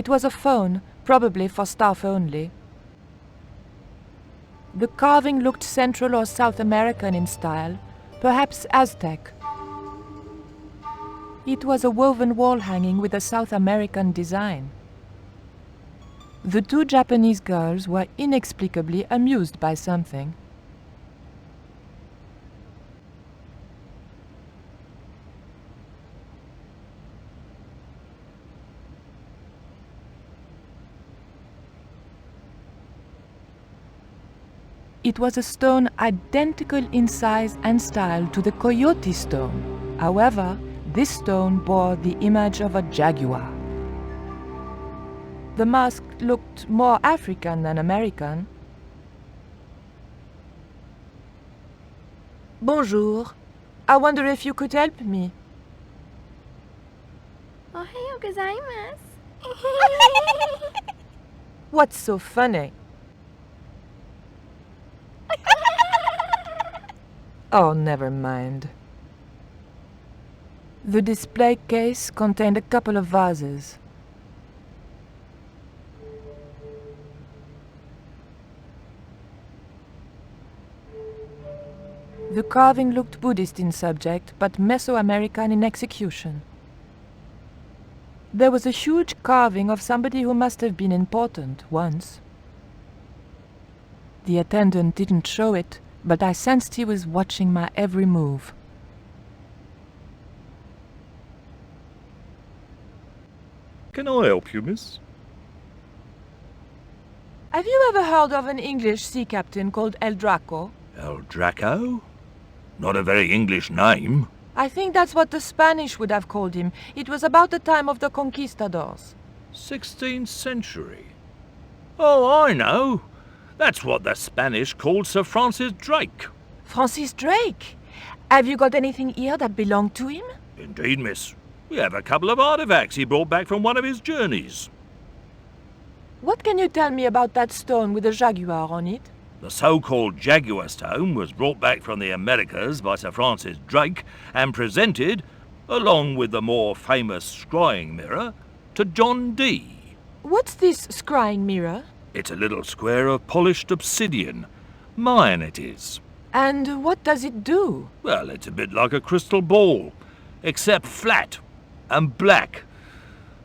It was a phone, probably for staff only. The carving looked Central or South American in style, perhaps Aztec. It was a woven wall hanging with a South American design. The two Japanese girls were inexplicably amused by something. It was a stone identical in size and style to the coyote stone. However, this stone bore the image of a jaguar. The mask looked more African than American. Bonjour. I wonder if you could help me. Ohayou gozaimasu. What's so funny? Oh, never mind. The display case contained a couple of vases. The carving looked Buddhist in subject, but Mesoamerican in execution. There was a huge carving of somebody who must have been important once. The attendant didn't show it, but I sensed he was watching my every move. Can I help you, miss? Have you ever heard of an English sea captain called El Draco? El Draco? Not a very English name. I think that's what the Spanish would have called him. It was about the time of the conquistadors. 16th century. Oh, I know. That's what the Spanish called Sir Francis Drake. Francis Drake? Have you got anything here that belonged to him? Indeed, miss. We have a couple of artifacts he brought back from one of his journeys. What can you tell me about that stone with a jaguar on it? The so-called Jaguar stone was brought back from the Americas by Sir Francis Drake and presented, along with the more famous scrying mirror, to John Dee. What's this scrying mirror? It's a little square of polished obsidian. Mine it is. And what does it do? Well, it's a bit like a crystal ball, except flat and black.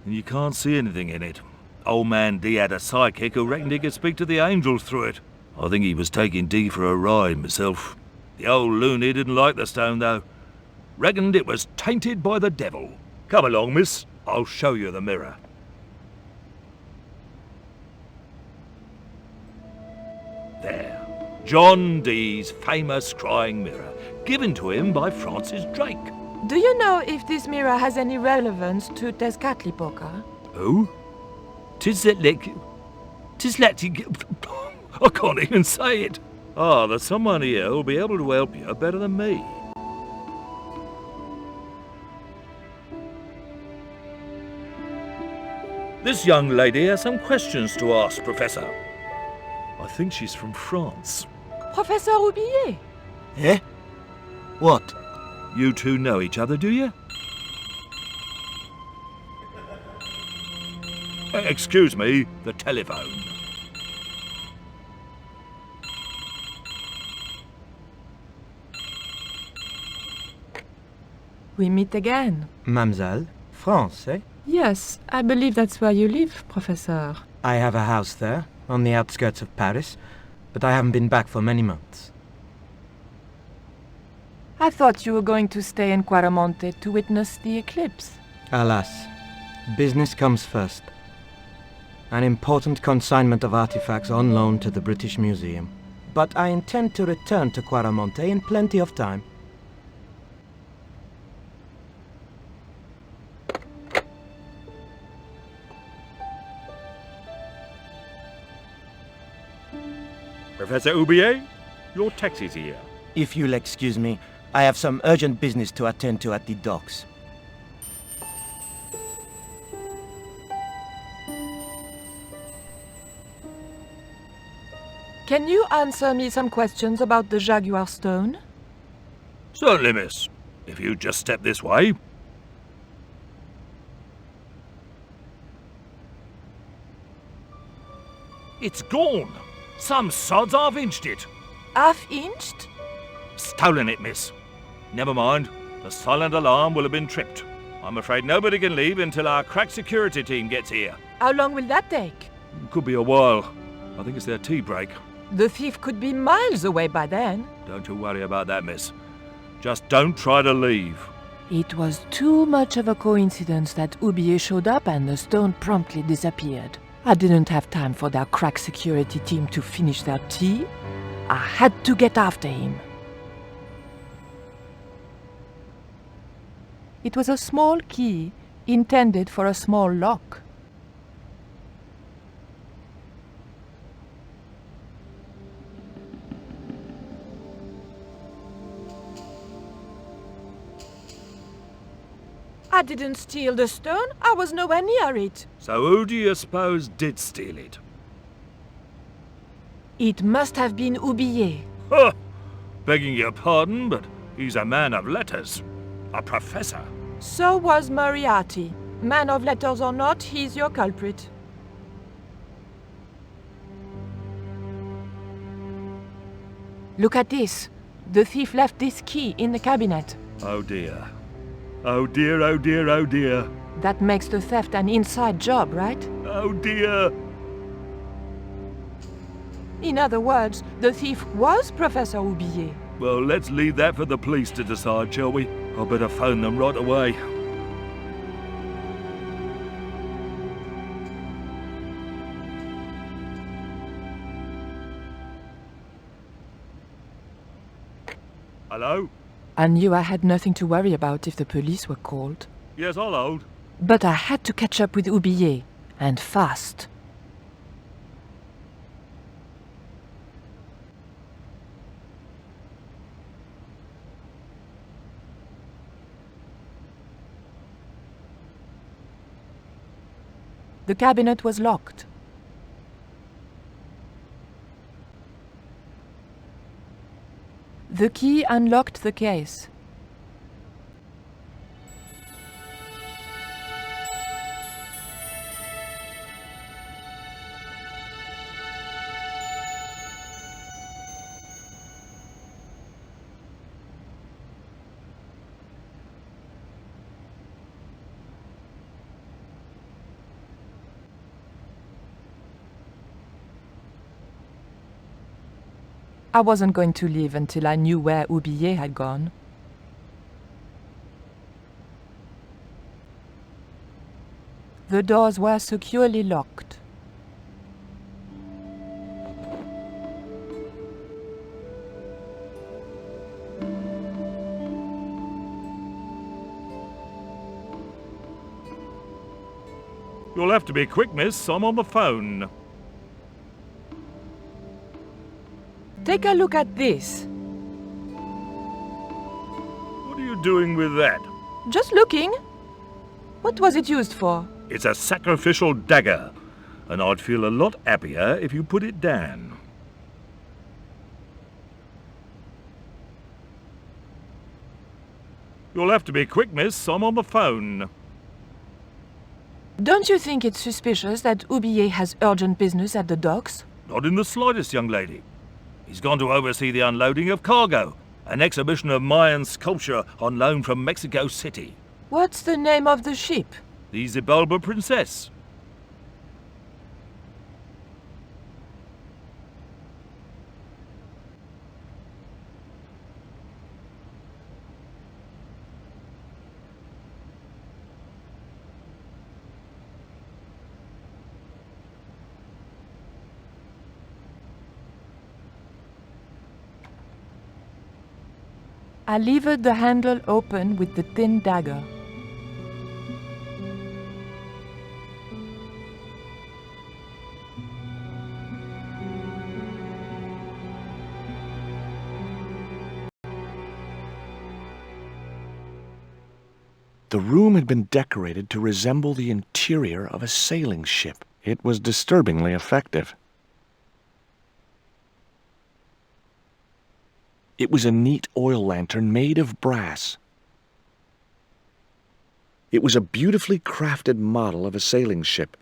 And you can't see anything in it. Old man Dee had a psychic who reckoned he could speak to the angels through it. I think he was taking Dee for a ride myself. The old loony didn't like the stone, though. Reckoned it was tainted by the devil. Come along, miss. I'll show you the mirror. There. John Dee's famous scrying mirror, given to him by Francis Drake. Do you know if this mirror has any relevance to Tezcatlipoca? Who? Tizletlik... I can't even say it. Ah, there's someone here who'll be able to help you better than me. This young lady has some questions to ask, Professor. I think she's from France. Professor Roubillier? Eh? What? You two know each other, do you? Excuse me, the telephone. We meet again. Mademoiselle? France, eh? Yes, I believe that's where you live, Professor. I have a house there, on the outskirts of Paris, but I haven't been back for many months. I thought you were going to stay in Quaramonte to witness the eclipse. Alas, business comes first. An important consignment of artifacts on loan to the British Museum. But I intend to return to Quaramonte in plenty of time. Professor Roubillier, your taxi's here. If you'll excuse me, I have some urgent business to attend to at the docks. Can you answer me some questions about the jaguar stone? Certainly, miss. If you just step this way. It's gone. Some sods half-inched it. Half-inched? Stolen it, miss. Never mind. The silent alarm will have been tripped. I'm afraid nobody can leave until our crack security team gets here. How long will that take? Could be a while. I think it's their tea break. The thief could be miles away by then. Don't you worry about that, miss. Just don't try to leave. It was too much of a coincidence that Oublier showed up and the stone promptly disappeared. I didn't have time for their crack security team to finish their tea. I had to get after him. It was a small key intended for a small lock. I didn't steal the stone. I was nowhere near it. So who do you suppose did steal it? It must have been Oublier. Huh! Begging your pardon, but he's a man of letters. A professor. So was Moriarty. Man of letters or not, he's your culprit. Look at this. The thief left this key in the cabinet. Oh dear. Oh dear, oh dear, oh dear. That makes the theft an inside job, right? Oh dear. In other words, the thief was Professor Oublier. Well, let's leave that for the police to decide, shall we? I better phone them right away. Hello? I knew I had nothing to worry about if the police were called. Yes, I'll hold. But I had to catch up with Oublier, and fast. The cabinet was locked. The key unlocked the case. I wasn't going to leave until I knew where Oublier had gone. The doors were securely locked. You'll have to be quick, miss. I'm on the phone. Take a look at this. What are you doing with that? Just looking. What was it used for? It's a sacrificial dagger, and I'd feel a lot happier if you put it down. You'll have to be quick, miss. I'm on the phone. Don't you think it's suspicious that Oublier has urgent business at the docks? Not in the slightest, young lady. He's gone to oversee the unloading of cargo, an exhibition of Mayan sculpture on loan from Mexico City. What's the name of the ship? The Xibalba Princess. I levered the handle open with the thin dagger. The room had been decorated to resemble the interior of a sailing ship. It was disturbingly effective. It was a neat oil lantern made of brass. It was a beautifully crafted model of a sailing ship.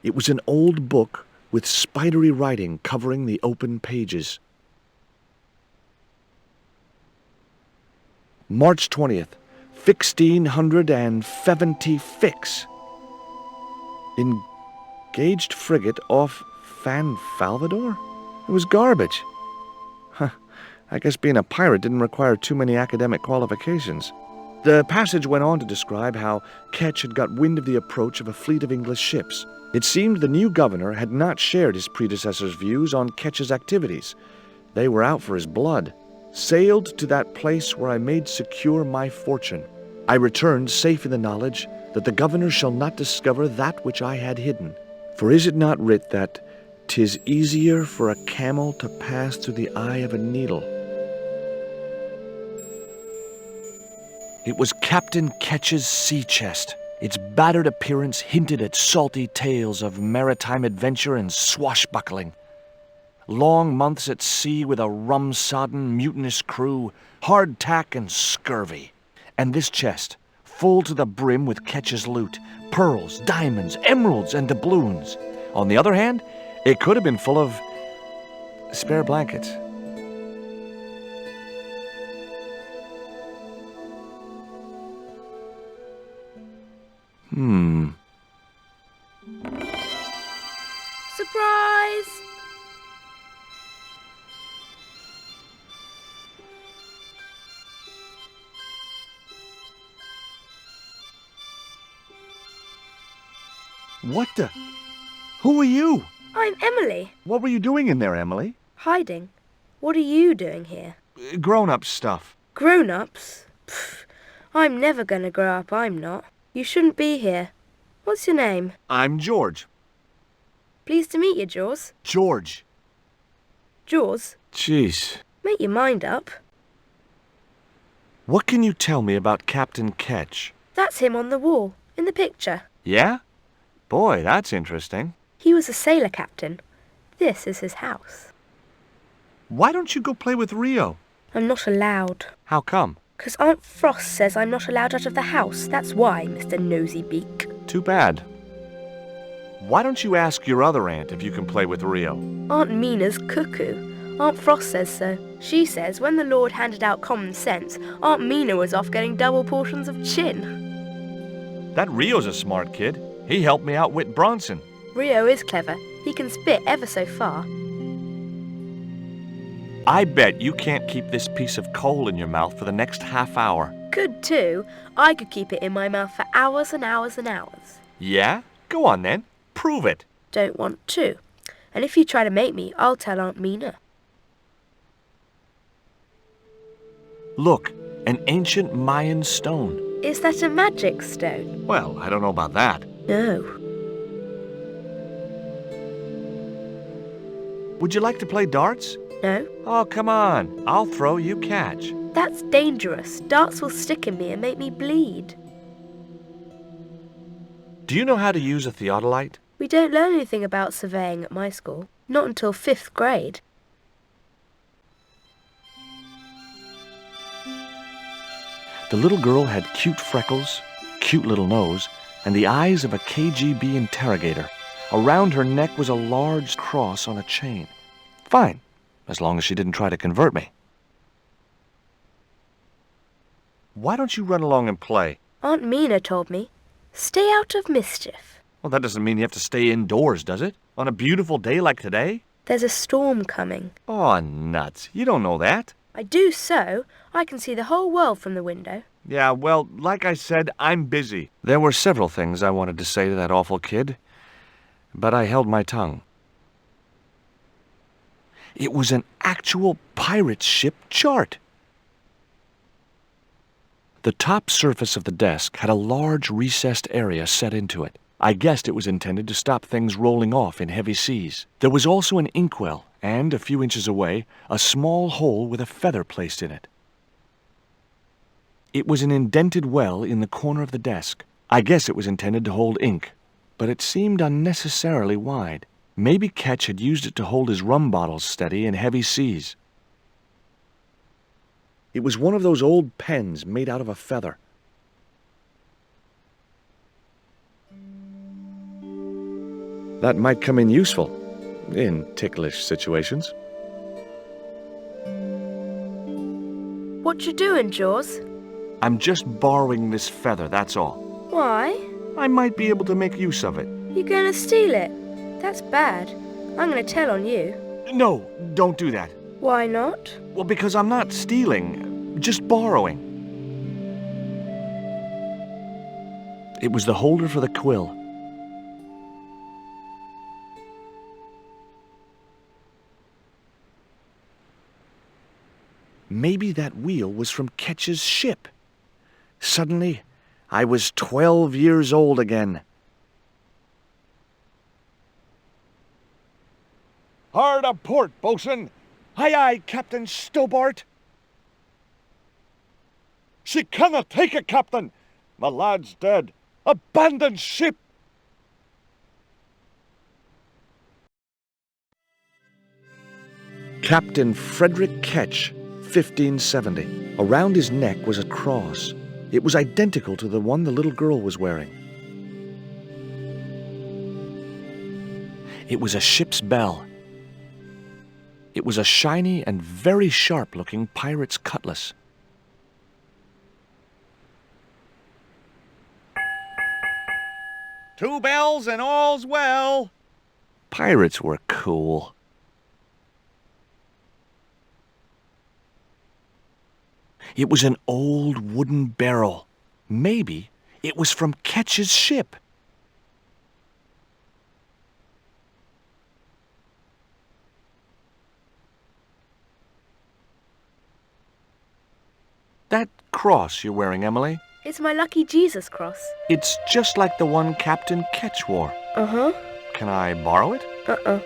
It was an old book with spidery writing covering the open pages. March 20th, 1670 fix. Engaged frigate off Fan Salvador? It was garbage. Huh, I guess being a pirate didn't require too many academic qualifications. The passage went on to describe how Ketch had got wind of the approach of a fleet of English ships. It seemed the new governor had not shared his predecessor's views on Ketch's activities. They were out for his blood. Sailed to that place where I made secure my fortune. I returned safe in the knowledge that the governor shall not discover that which I had hidden. For is it not writ that 'tis easier for a camel to pass through the eye of a needle? It was Captain Ketch's sea chest. Its battered appearance hinted at salty tales of maritime adventure and swashbuckling. Long months at sea with a rum-sodden, mutinous crew, hardtack and scurvy. And this chest, full to the brim with Ketch's loot, pearls, diamonds, emeralds, and doubloons. On the other hand, it could have been full of spare blankets. Surprise! What the? Who are you? I'm Emily. What were you doing in there, Emily? Hiding. What are you doing here? Grown-up stuff. Grown-ups? Pfft, I'm never gonna grow up, I'm not. You shouldn't be here. What's your name? I'm George. Pleased to meet you, Jaws. George. Jaws, Jeez. make your mind up. What can you tell me about Captain Ketch? That's him on the wall, in the picture. Yeah? Boy, that's interesting. He was a sailor captain. This is his house. Why don't you go play with Rio? I'm not allowed. How come? 'Cause Aunt Frost says I'm not allowed out of the house. That's why, Mr. Nosy Beak. Too bad. Why don't you ask your other aunt if you can play with Rio? Aunt Mina's cuckoo. Aunt Frost says so. She says when the Lord handed out common sense, Aunt Mina was off getting double portions of chin. That Rio's a smart kid. He helped me outwit Bronson. Rio is clever. He can spit ever so far. I bet you can't keep this piece of coal in your mouth for the next half hour. Could too. I could keep it in my mouth for hours and hours and hours. Yeah? Go on then. Prove it. Don't want to. And if you try to make me, I'll tell Aunt Mina. Look, an ancient Mayan stone. Is that a magic stone? Well, I don't know about that. No. Would you like to play darts? No? Oh, come on. I'll throw, you catch. That's dangerous. Darts will stick in me and make me bleed. Do you know how to use a theodolite? We don't learn anything about surveying at my school. Not until 5th grade. The little girl had cute freckles, cute little nose, and the eyes of a KGB interrogator. Around her neck was a large cross on a chain. Fine, as long as she didn't try to convert me. Why don't you run along and play? Aunt Mina told me, stay out of mischief. Well, that doesn't mean you have to stay indoors, does it? On a beautiful day like today? There's a storm coming. Oh, nuts. You don't know that. I do so. I can see the whole world from the window. Yeah, well, like I said, I'm busy. There were several things I wanted to say to that awful kid, but I held my tongue. It was an actual pirate ship chart. The top surface of the desk had a large recessed area set into it. I guessed it was intended to stop things rolling off in heavy seas. There was also an inkwell, and, a few inches away, a small hole with a feather placed in it. It was an indented well in the corner of the desk. I guess it was intended to hold ink, but it seemed unnecessarily wide. Maybe Ketch had used it to hold his rum bottles steady in heavy seas. It was one of those old pens made out of a feather. That might come in useful. in ticklish situations. What you doing, Jaws? I'm just borrowing this feather, that's all. Why? I might be able to make use of it. You gonna steal it? That's bad. I'm gonna tell on you. No, don't do that. Why not? Well, because I'm not stealing, just borrowing. It was the holder for the quill. Maybe that wheel was from Ketch's ship. Suddenly, I was 12 years old again. Hard a port, bosun! Aye, aye, Captain Stobart! She cannot take it, Captain! My lad's dead. Abandon ship! Captain Frederick Ketch, 1570. Around his neck was a cross. It was identical to the one the little girl was wearing. It was a ship's bell. It was a shiny and very sharp-looking pirate's cutlass. "2 bells and all's well." Pirates were cool. It was an old wooden barrel. Maybe it was from Ketch's ship. That cross you're wearing, Emily, It's my lucky Jesus cross. it's just like the one Captain Ketch wore. Uh-huh. Can I borrow it? Uh-uh.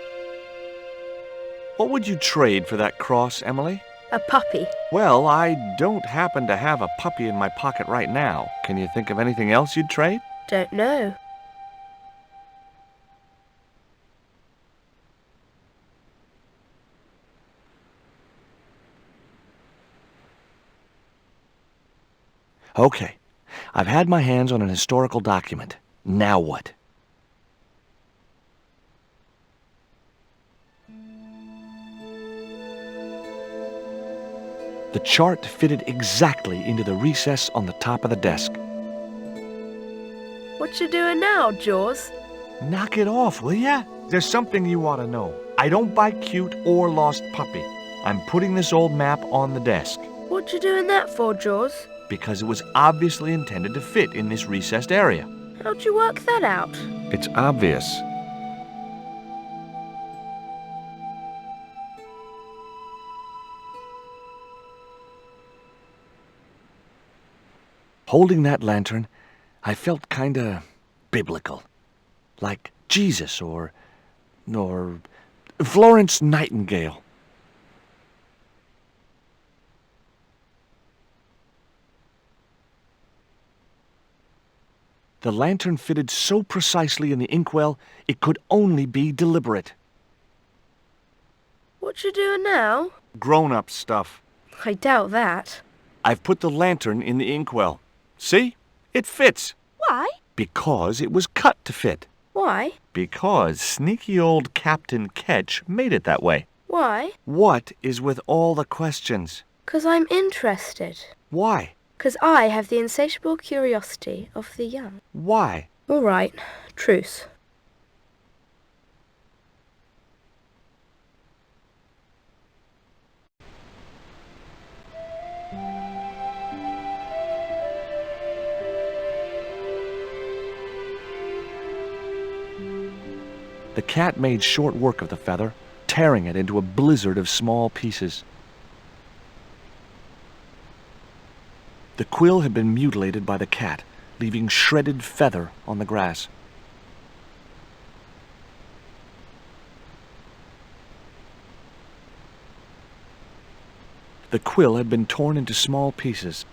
What would you trade for that cross, Emily? A puppy. Well, I don't happen to have a puppy in my pocket right now. Can you think of anything else you'd trade? Don't know. Okay, I've had my hands on an historical document. Now what? The chart fitted exactly into the recess on the top of the desk. What you doing now, Jaws? Knock it off, will ya? There's something you ought to know. I don't buy cute or lost puppy. I'm putting this old map on the desk What you doing that for, Jaws? because it was obviously intended to fit in this recessed area. How'd you work that out? It's obvious. Holding that lantern, I felt kinda biblical. Like Jesus or Florence Nightingale. The lantern fitted so precisely in the inkwell, it could only be deliberate. What you doing now? Grown-up stuff. I doubt that. I've put the lantern in the inkwell. See? It fits. Why? Because it was cut to fit. Why? Because sneaky old Captain Ketch made it that way. Why? What is with all the questions? 'Cause I'm interested. Why? 'Cause I have the insatiable curiosity of the young. Why? All right. Truce. The cat made short work of the feather, tearing it into a blizzard of small pieces. The quill had been mutilated by the cat, leaving shredded feather on the grass. The quill had been torn into small pieces.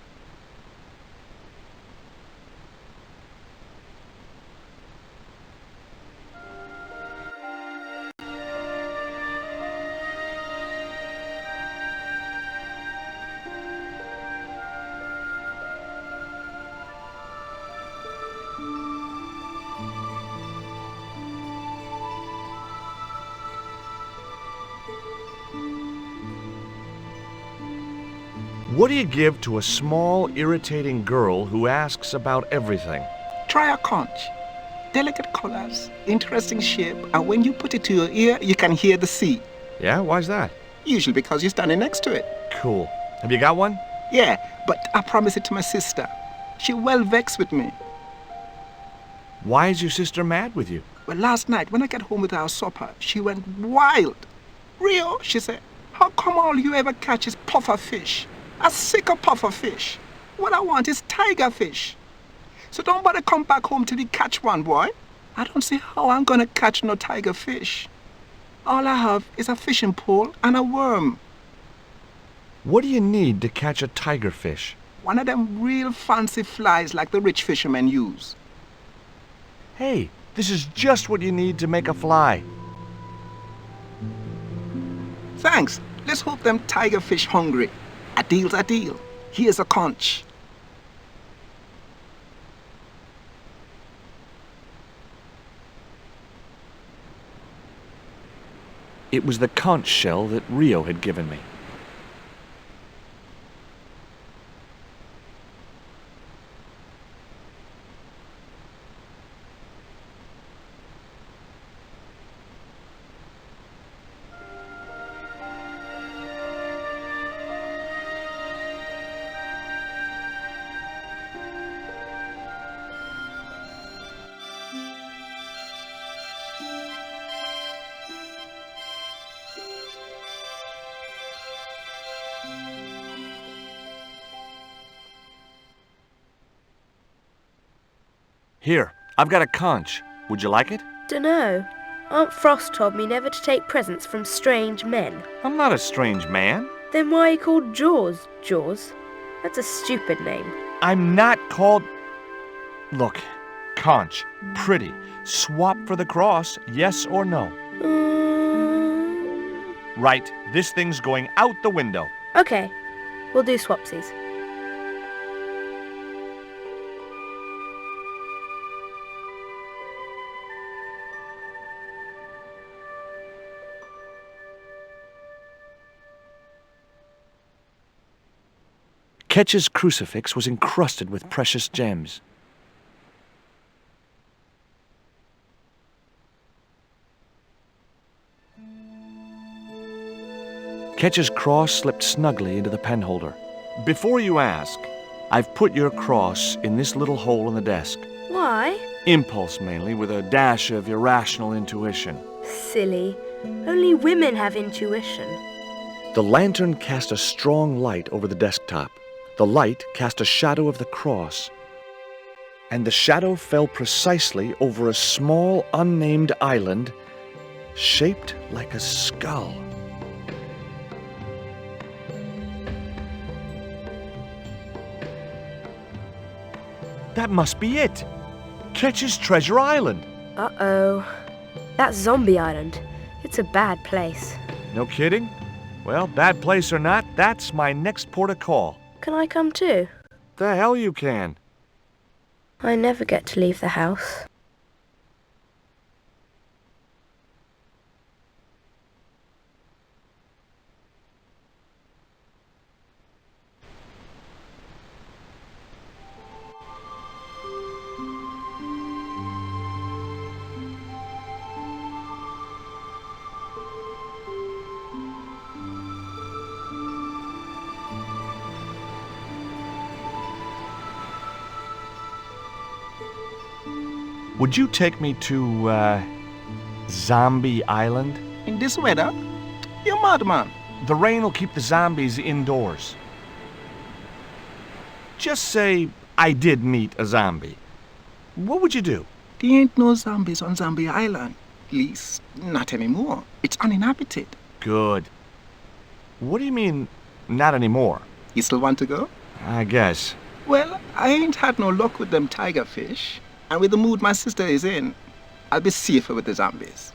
What do you give to a small, irritating girl who asks about everything? Try a conch. Delicate colors, interesting shape, and when you put it to your ear, you can hear the sea. Yeah, why's that? Usually because you're standing next to it. Cool. Have you got one? Yeah, but I promised it to my sister. She well vexed with me. Why is your sister mad with you? Well, last night when I got home with our supper, she went wild. Rio, she said, how come all you ever catch is puffer fish? A sicker puffer fish. What I want is tiger fish. So don't bother come back home till you catch one, boy. I don't see how I'm gonna catch no tiger fish. All I have is a fishing pole and a worm. What do you need to catch a tiger fish? One of them real fancy flies like the rich fishermen use. Hey, this is just what you need to make a fly. Thanks. Let's hope them tiger fish hungry. A deal's a deal. Here's a conch. It was the conch shell that Rio had given me. Here, I've got a conch. Would you like it? Dunno. Aunt Frost told me never to take presents from strange men. I'm not a strange man. Then why are you called Jaws, Jaws? That's a stupid name. I'm not called... Look, conch, pretty. Swap for the cross, yes or no? Right, this thing's going out the window. Okay, we'll do swapsies. Ketch's crucifix was encrusted with precious gems. Ketch's cross slipped snugly into the penholder. Before you ask, I've put your cross in this little hole in the desk. Why? Impulse mainly, with a dash of irrational intuition. Silly. Only women have intuition. The lantern cast a strong light over the desktop. The light cast a shadow of the cross, and the shadow fell precisely over a small, unnamed island shaped like a skull. That must be it! Ketch's Treasure Island! Uh-oh. That's Zombie Island. It's a bad place. No kidding? Well, bad place or not, that's my next port of call. Can I come too? The hell you can. I never get to leave the house. Would you take me to, Zombie Island? In this weather? You're mad, man. The rain will keep the zombies indoors. Just say I did meet a zombie. What would you do? There ain't no zombies on Zombie Island. At least, not anymore. It's uninhabited. Good. What do you mean, not anymore? You still want to go? I guess. Well, I ain't had no luck with them tiger fish. And with the mood my sister is in, I'll be safer with the zombies.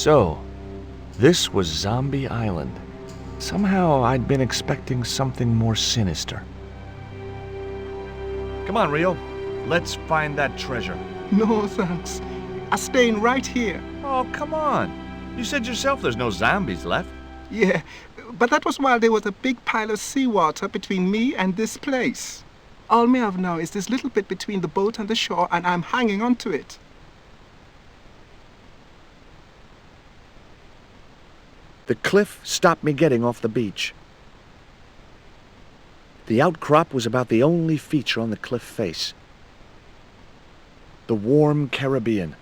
So, this was Zombie Island. Somehow I'd been expecting something more sinister. Come on, Rio. Let's find that treasure. No, thanks. I'm staying right here. Oh, come on. You said yourself there's no zombies left. Yeah, but that was while there was a big pile of seawater between me and this place. All me have now is this little bit between the boat and the shore, and I'm hanging on to it. The cliff stopped me getting off the beach. The outcrop was about the only feature on the cliff face. The warm Caribbean.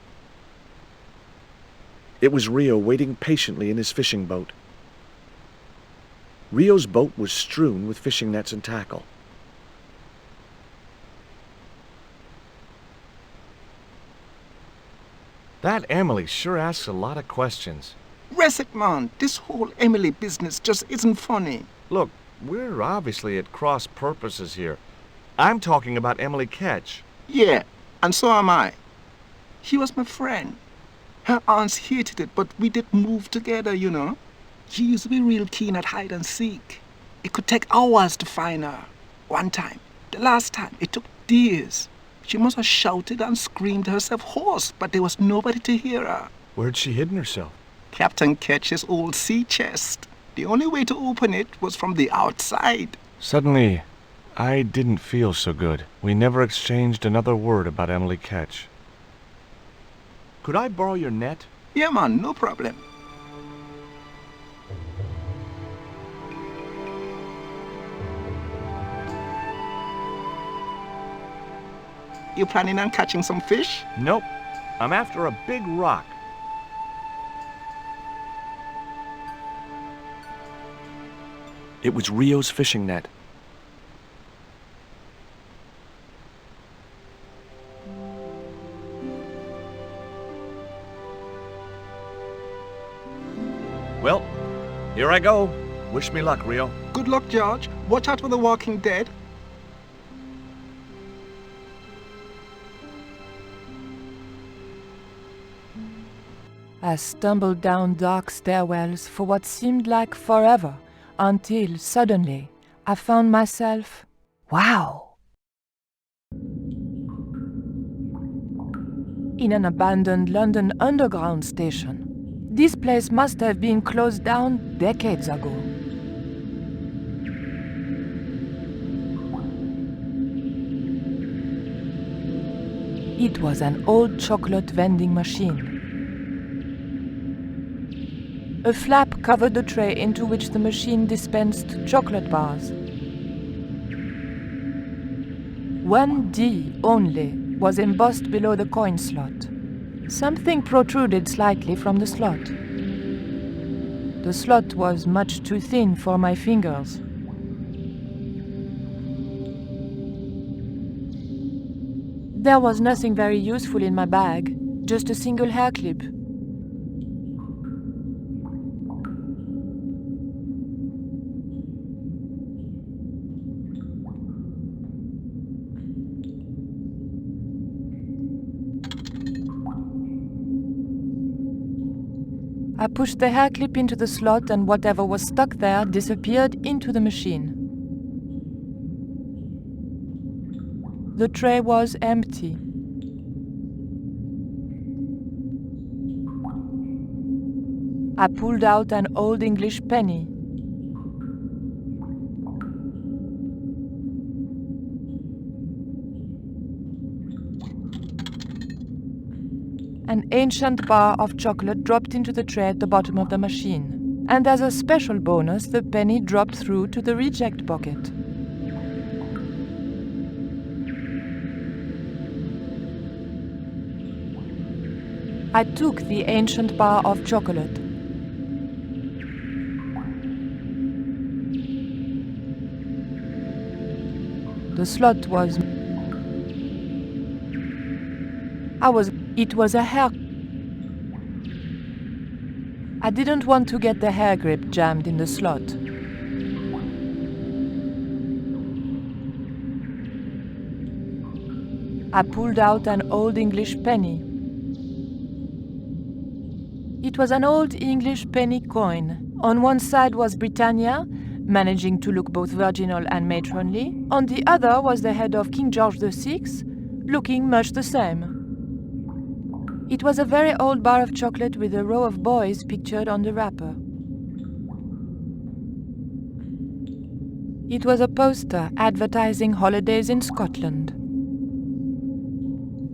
It was Rio waiting patiently in his fishing boat. Rio's boat was strewn with fishing nets and tackle. That Emily sure asks a lot of questions. Rest it, man. This whole Emily business just isn't funny. Look, we're obviously at cross purposes here. I'm talking about Emily Ketch. Yeah, and so am I. She was my friend. Her aunts hated it, but we did move together, you know. She used to be real keen at hide and seek. It could take hours to find her. One time, the last time, it took days. She must have shouted and screamed herself hoarse, but there was nobody to hear her. Where'd she hidden herself? Captain Ketch's old sea chest. The only way to open it was from the outside. Suddenly, I didn't feel so good. We never exchanged another word about Emily Ketch. Could I borrow your net? Yeah, man, no problem. You planning on catching some fish? Nope. I'm after a big rock. It was Rio's fishing net. Well, here I go. Wish me luck, Rio. Good luck, George. Watch out for the Walking Dead. I stumbled down dark stairwells for what seemed like forever, until suddenly I found myself, wow, in an abandoned London Underground station. This place must have been closed down decades ago. It was an old chocolate vending machine. A flap covered the tray into which the machine dispensed chocolate bars. 1D only was embossed below the coin slot. Something protruded slightly from the slot. The slot was much too thin for my fingers. There was nothing very useful in my bag, just a single hair clip. I pushed the hair clip into the slot and whatever was stuck there disappeared into the machine. The tray was empty. I pulled out an old English penny. An ancient bar of chocolate dropped into the tray at the bottom of the machine. And as a special bonus, the penny dropped through to the reject bucket. I took the ancient bar of chocolate. The slot was... It was a hair... I didn't want to get the hair grip jammed in the slot. I pulled out an old English penny. It was an old English penny coin. On one side was Britannia, managing to look both virginal and matronly. On the other was the head of King George VI, looking much the same. It was a very old bar of chocolate with a row of boys pictured on the wrapper. It was a poster advertising holidays in Scotland.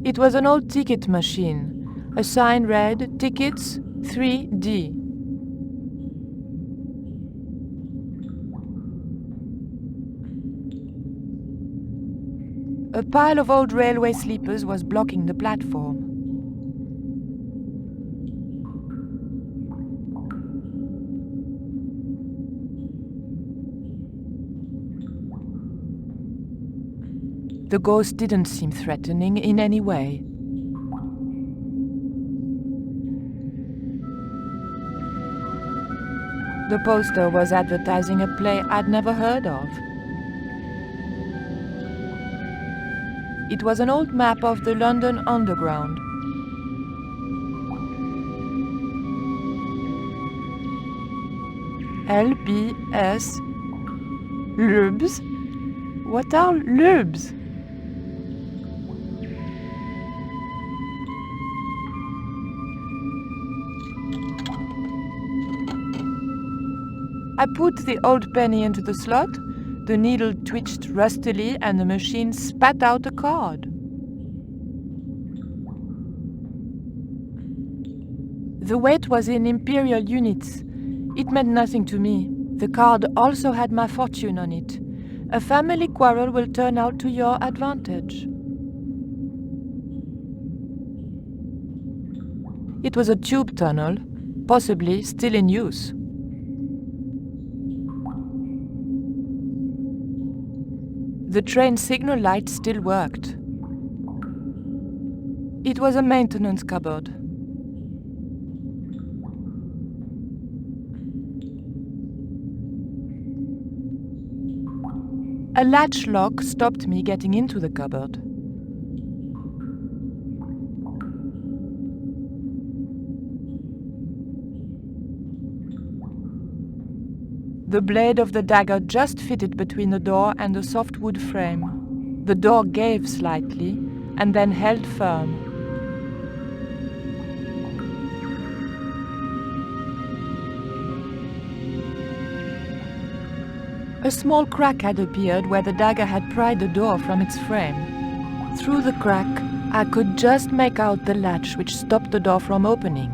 It was an old ticket machine. A sign read, "Tickets 3D." A pile of old railway sleepers was blocking the platform. The ghost didn't seem threatening in any way. The poster was advertising a play I'd never heard of. It was an old map of the London Underground. LBS. Lubs? What are lubs? I put the old penny into the slot, the needle twitched rustily and the machine spat out a card. The weight was in imperial units. It meant nothing to me. The card also had my fortune on it. A family quarrel will turn out to your advantage. It was a tube tunnel, possibly still in use. The train signal light still worked. It was a maintenance cupboard. A latch lock stopped me getting into the cupboard. The blade of the dagger just fitted between the door and the soft wood frame. The door gave slightly and then held firm. A small crack had appeared where the dagger had pried the door from its frame. Through the crack, I could just make out the latch which stopped the door from opening.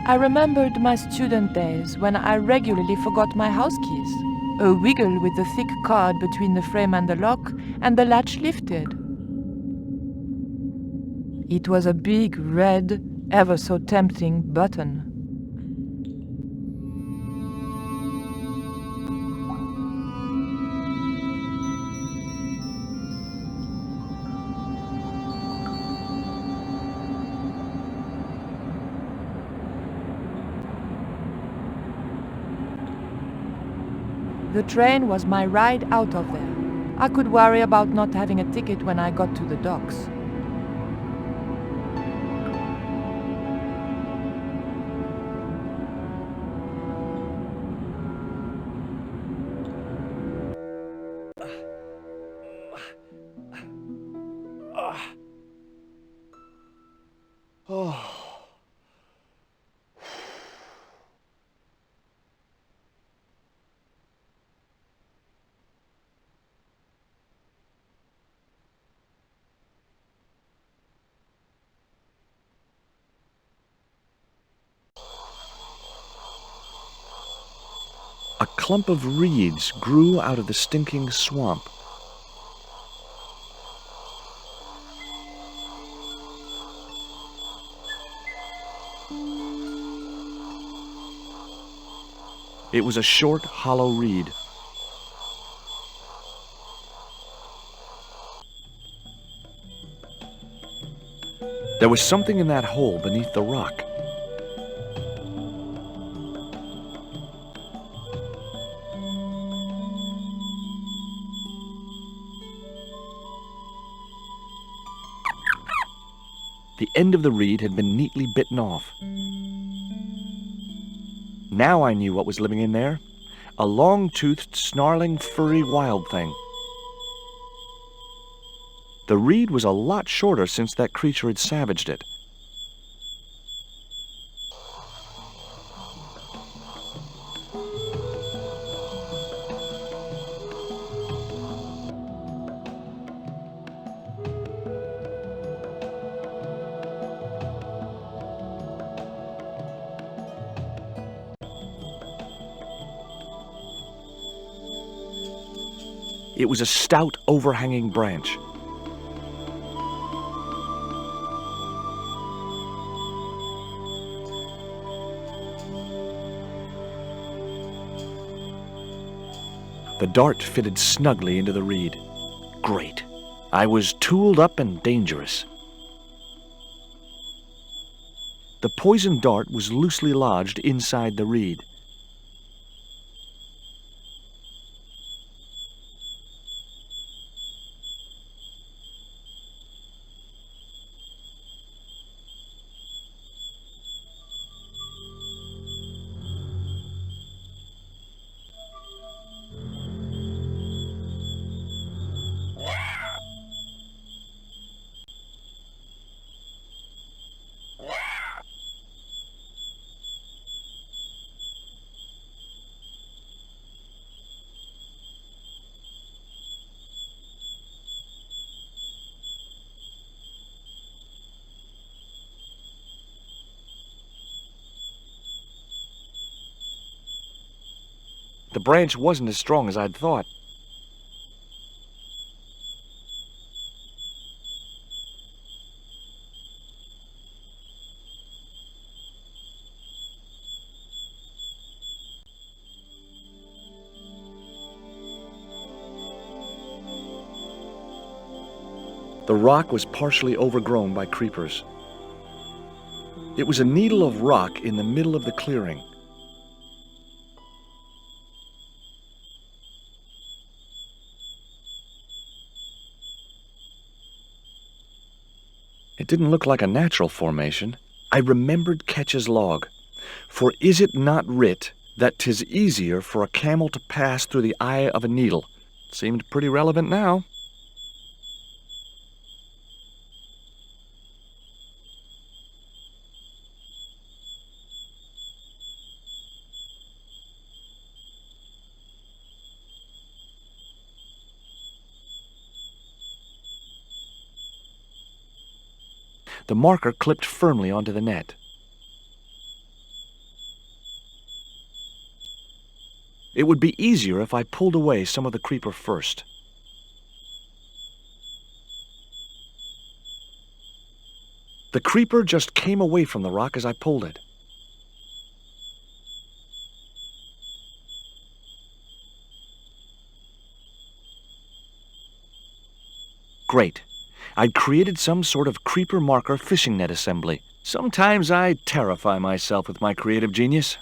I remembered my student days when I regularly forgot my house keys. A wiggle with the thick cord between the frame and the lock, and the latch lifted. It was a big, red, ever so tempting button. The train was my ride out of there. I could worry about not having a ticket when I got to the docks. A clump of reeds grew out of the stinking swamp. It was a short, hollow reed. There was something in that hole beneath the rock. The end of the reed had been neatly bitten off. Now I knew what was living in there. A long-toothed, snarling, furry wild thing. The reed was a lot shorter since that creature had savaged it. It was a stout, overhanging branch. The dart fitted snugly into the reed. Great. I was tooled up and dangerous. The poisoned dart was loosely lodged inside the reed. The branch wasn't as strong as I'd thought. The rock was partially overgrown by creepers. It was a needle of rock in the middle of the clearing. It didn't look like a natural formation. I remembered Ketch's log. For is it not writ that 'tis easier for a camel to pass through the eye of a needle? Seemed pretty relevant now. The marker clipped firmly onto the net. It would be easier if I pulled away some of the creeper first. The creeper just came away from the rock as I pulled it. Great. I'd created some sort of creeper marker fishing net assembly. Sometimes I terrify myself with my creative genius.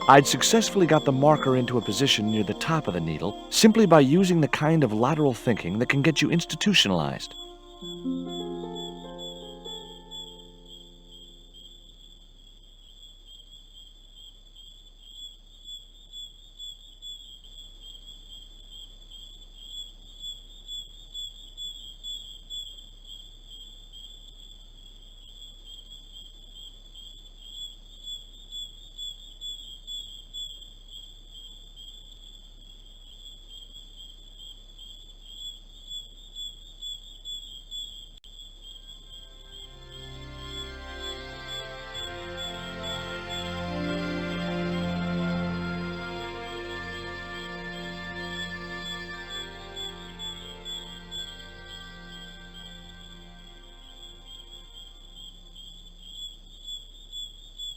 I'd successfully got the marker into a position near the top of the needle simply by using the kind of lateral thinking that can get you institutionalized.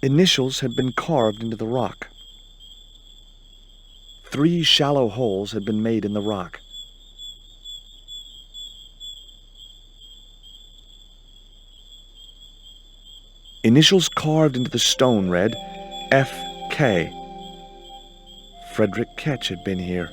Initials had been carved into the rock. 3 shallow holes had been made in the rock. Initials carved into the stone read F.K. Frederick Ketch had been here.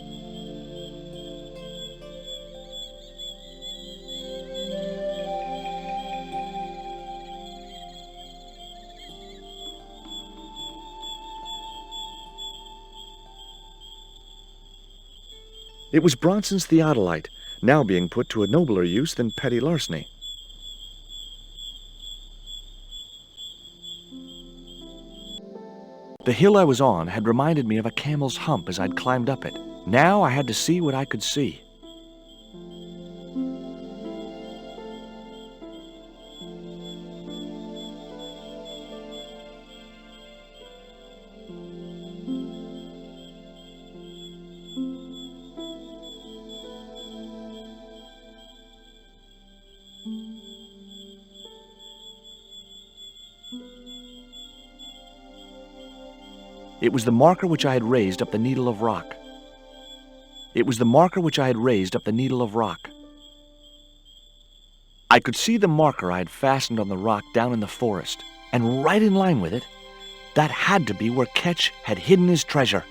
It was Bronson's theodolite, now being put to a nobler use than petty larceny. The hill I was on had reminded me of a camel's hump as I'd climbed up it. Now I had to see what I could see. It was the marker which I had raised up the needle of rock. It was the marker which I had raised up the needle of rock. I could see the marker I had fastened on the rock down in the forest, and right in line with it, that had to be where Ketch had hidden his treasure.